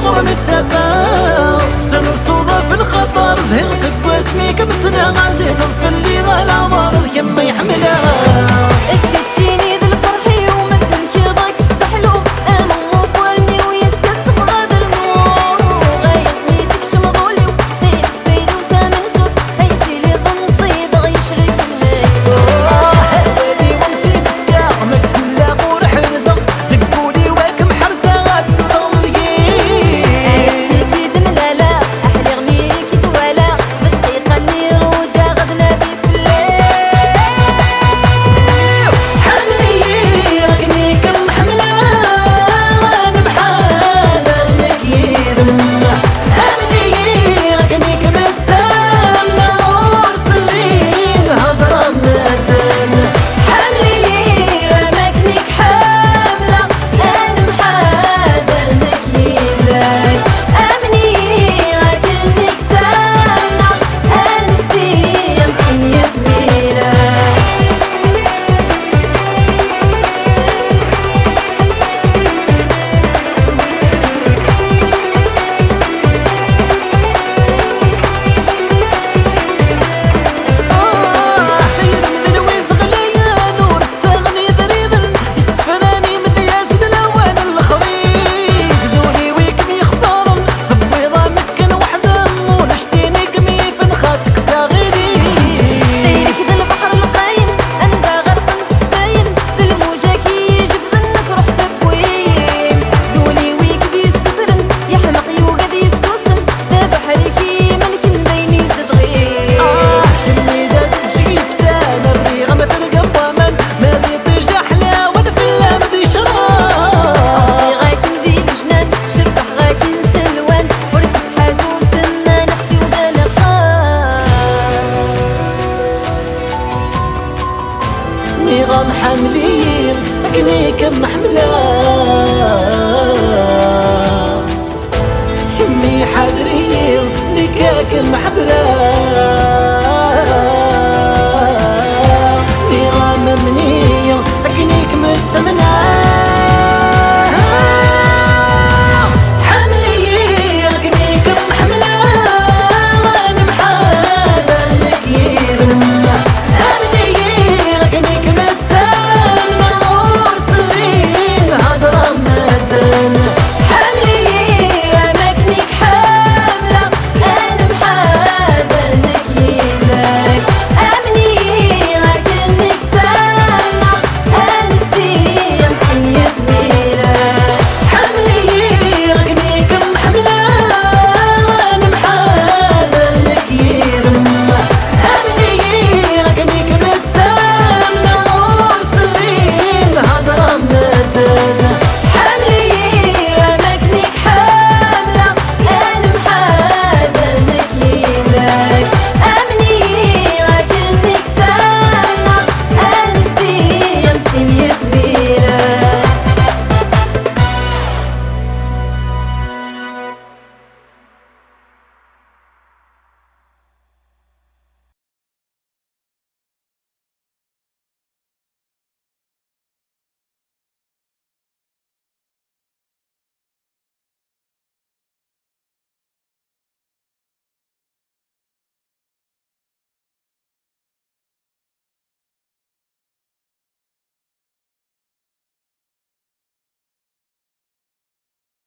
غرم التفا تنصوض في الخطر زهير سب واسمي كمسنا عزيز في اللي غلا مرض كما يحملها اكدتيني ذا الفرحي ومثل كيضاك السحلو انا موبالني ويسكت صفغاد المور غاية سميتك شمغولي وطيح تيلي وثامن زود هيتي لي ضنصيب غيشرك المكتوب هادي وانفيد يا مكتوب لا غور حرضة دقولي واكم حرزة غاتزغل عايز بيكي دملالا احلي غميكي توالا بالدقيقة اللي روجا غد نادي في الليل حملي ركني كم حملة وانا بحال رجلك يدمع حملي ركني كم تسمى ورسلي الهضرة مدن حملي رمكنيك حاملة أنا محاذر نكيدك أمني ركنك تامنة أنا ستيم سنية كبيرة خير من الويس غليا نور تساغني ذريبا يسفراني من ياسين الاول الخريف ذولي ويكم يختارن بيضا مكن وحده ونشتيني قميف خاسك ساغيري طيرك ذا البحر القايم أنا غرق تسباين ذا الموجة كي يجب ذا الناس روح تبويم ذولي ويك دي السترن يحمق يوقد يسوسن ذا بحري كي منكن ديني زدغير كمي داس تجيب سانا الريغة ما ترقب من ما دي طيش حلاوة في الله ما دي شراب غاكن ذي الجنان شبح غاكن سلوان ورثت حازون سنة نحكي وذا لقاء نظام حمليين أكني كم حملة همي حذريين لكاك محذرة